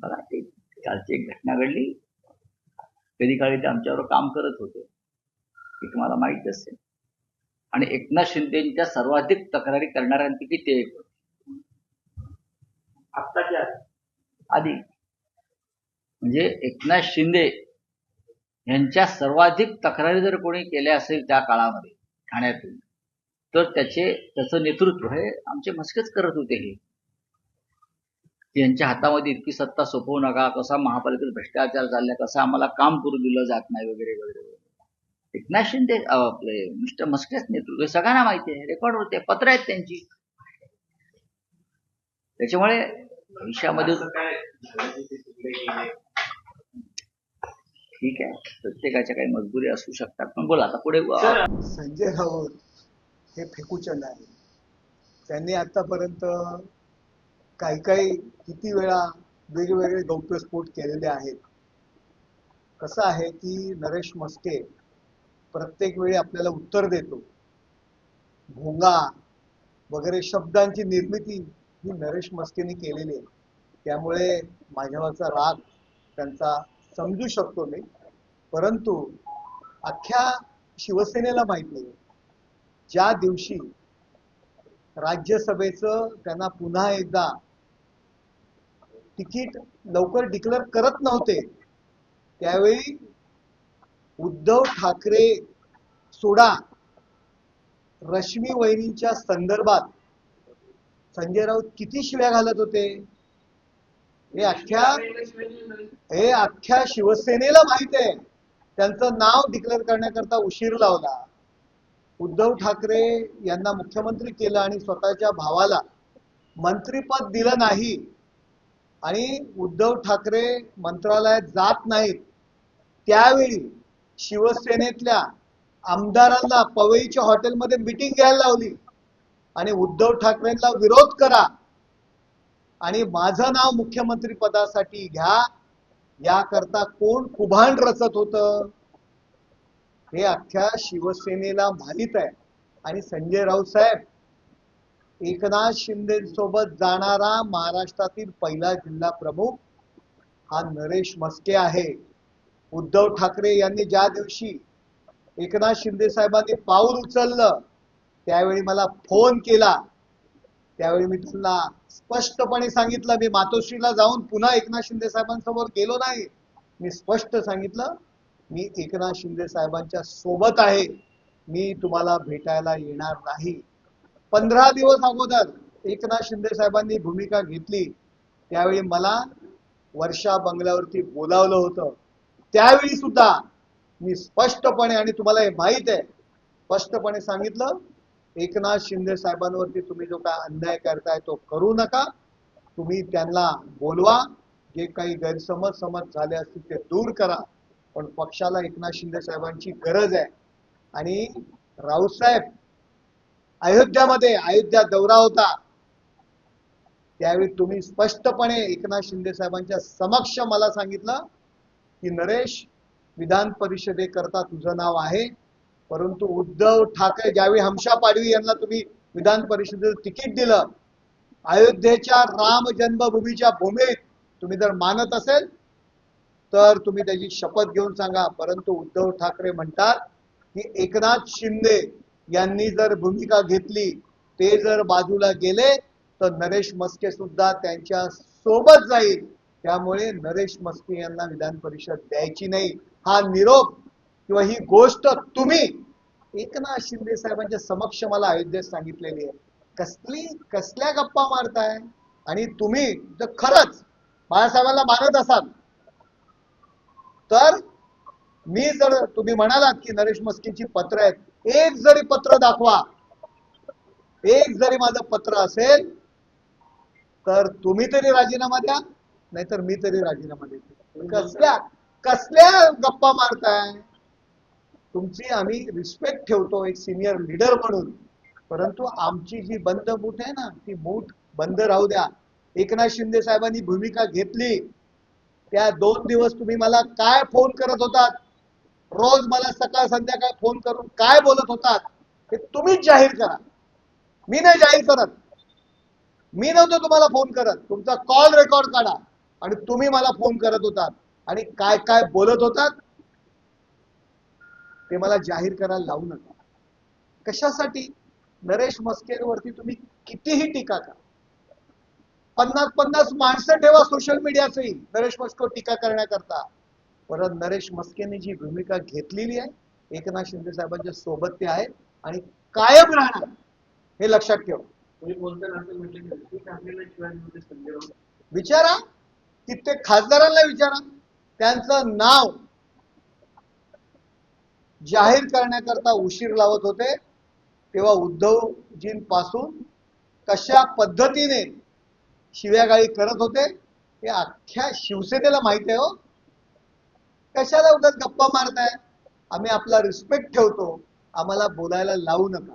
बघा ते कालची एक घटना घडली. कधी काळी ते आमच्यावर काम करत होते हे तुम्हाला माहित असेल. आणि एकनाथ शिंदेच्या सर्वाधिक तक्रारी करणाऱ्यांपैकी ते एक होते. आत्ताच्या आधी म्हणजे एकनाथ शिंदे यांच्या सर्वाधिक तक्रारी जर कोणी केल्या असेल त्या काळामध्ये ठाण्यातून, तर त्याचं नेतृत्व हे आमचे मस्केच करत होते. हे यांच्या हातामध्ये इतकी सत्ता सोपवू नका, कसा महापालिकेत भ्रष्टाचार चाललाय, कसं आम्हाला काम करू दिलं जात नाही वगैरे वगैरे. एकनाथ शिंदे आपले मिस्टर मस्केच नेतृत्व सगळ्यांना माहिती आहे, रेकॉर्ड होते, पत्र आहेत त्यांची. त्याच्यामुळे भविष्यामध्ये ठीक आहे, प्रत्येकाच्या काही मजबुरी असू शकतात, पण बोला आता पुढे. संजय राऊत हे फेकूचंद आहे. त्यांनी आतापर्यंत काही किती वेळा वेगवेगळे गौप्यस्फोट केलेले आहेत. कसं आहे की नरेश मस्के प्रत्येक वेळी आपल्याला उत्तर देतो. भोंगा वगैरे शब्दांची निर्मिती ही नरेश मस्केने केलेली आहे. त्यामुळे माझ्यावरचा राग त्यांचा समजू शकतो मी, परंतु अख्ख्या शिवसेनेला माहिती आहे ज्या दिवशी राज्यसभेचं त्यांना पुन्हा एकदा तिकीट लवकर डिक्लेअर करत नव्हते, त्यावेळी उद्धव ठाकरे सोडा रश्मी वहिनींच्या संदर्भात संजय राऊत किती शिव्या घालत होते हे अख्ख्या शिवसेनेला माहित आहे. त्यांचं नाव डिक्लेअर करण्याकरता उशीर लावला. उद्धव ठाकरे यांना मुख्यमंत्री केलं आणि स्वतःच्या भावाला मंत्रीपद दिलं नाही. आणि उद्धव ठाकरे मंत्रालयात जात नाहीत, त्यावेळी शिवसेनेतल्या आमदारांना पवईच्या हॉटेलमध्ये मीटिंग घ्यायला लावली आणि उद्धव ठाकरेंना विरोध करा आणि माझं नाव मुख्यमंत्री पदासाठी घ्या याकरता कोण कुभांड रचत होतं हे अख्ख्या शिवसेनेला माहित आहे. आणि संजय राऊत साहेब एकनाथ शिंदे सोबत जाणारा महाराष्ट्रातील पहिला जिल्हा प्रमुख हा नरेश मस्के आहे. उद्धव ठाकरे यांनी ज्या दिवशी एकनाथ शिंदे साहेबांनी पाऊल उचललं त्यावेळी मला फोन केला. त्यावेळी मी त्यांना स्पष्टपणे सांगितलं, मी मातोश्रीला जाऊन पुन्हा एकनाथ शिंदे साहेबांसमोर गेलो नाही. मी स्पष्ट सांगितलं मी एकनाथ शिंदे साहेबांच्या सोबत आहे, मी तुम्हाला भेटायला येणार नाही. 15 दिवस अगोदर एकनाथ शिंदे साहेबांनी भूमिका घेतली, त्यावेळी मला वर्षा बंगल्यावरती बोलावलं होतं. त्यावेळी सुद्धा मी स्पष्टपणे, आणि तुम्हाला हे माहित आहे, स्पष्टपणे सांगितलं एकनाथ शिंदे साहेबांवरती तुम्ही जो काय अन्याय करताय तो करू नका. तुम्ही त्यांना बोलवा, जे काही गैरसमज झाले असतील ते दूर करा, पण पक्षाला एकनाथ शिंदे साहेबांची गरज आहे. आणि राऊतसाहेब अयोध्या दौरा होता, त्यावेळी तुम्ही स्पष्टपणे एकनाथ शिंदे साहेबांच्या समक्ष मला सांगितलं की नरेश, विधान परिषदेकरता तुझं नाव आहे, परंतु उद्धव ठाकरे ज्यावेळी हमशा पाडवी यांना तुम्ही विधान परिषदेचं तिकीट दिलं, अयोध्येच्या राम जन्मभूमीच्या भूमीत तुम्ही जर मानत असेल तर तुम्ही त्याची शपथ घेऊन सांगा. परंतु उद्धव ठाकरे म्हणतात की एकनाथ शिंदे यांनी जर भूमिका घेतली, ते जर बाजूला गेले तर नरेश मस्के सुद्धा त्यांच्या सोबत जाईल. त्यामुळे नरेश मस्के यांना विधान परिषद द्यायची नाही. हा निरोप किंवा ही गोष्ट तुम्ही एकनाथ शिंदे साहेबांच्या समक्ष मला अयोध्येत सांगितलेली आहे. कसल्या गप्पा मारताय? आणि तुम्ही जर खरंच बाळासाहेबांना मानत असाल तर मी जर तुम्ही म्हणालात की नरेश मस्केची पत्र आहेत, एक जरी पत्र दाखवा, एक जरी माझं पत्र असेल तर तुम्ही तरी राजीनामा द्या, नाहीतर मी तरी राजीनामा देतो. कसल्या गप्पा मारताय? तुमची आम्ही रिस्पेक्ट ठेवतो एक सिनियर लीडर म्हणून, परंतु आमची जी बंद मूठ आहे ना, ती मूठ बंद राहू द्या. एकनाथ शिंदे साहेबांनी भूमिका घेतली त्या 2 दिवस तुम्ही मला काय फोन करत होतात, रोज मला सकाळ संध्याकाळ फोन करून काय बोलत होतात हे तुम्हीच जाहीर करा. मी नाही जाहीर करत, मी नव्हतो तुम्हाला फोन करत. तुमचा कॉल रेकॉर्ड काढा आणि तुम्ही मला फोन करत होतात आणि काय काय बोलत होतात ते मला जाहीर करायला लावू नका. कशासाठी? नरेश मस्केवरती तुम्ही कितीही टीका करा, 50-50 माणसं ठेवा सोशल मीडियाचंही नरेश मस्के टीका करण्याकरता, परत नरेश मस्केने जी भूमिका घेतलेली आहे एकनाथ शिंदे साहेबांच्या सोबत ते आहे आणि कायम राहणार, हे लक्षात ठेवा. विचारा, कित्येक खासदारांना विचारा, त्यांचं नाव जाहीर करण्याकरता उशीर लावत होते तेव्हा उद्धवजींपासून कशा पद्धतीने शिव्यागाळी करत होते हे अख्ख्या शिवसेनेला माहिती आहे. हो, कशाला उगाच गप्पा मारताय? आम्ही आपला रिस्पेक्ट ठेवतो, आम्हाला बोलायला लावू नका.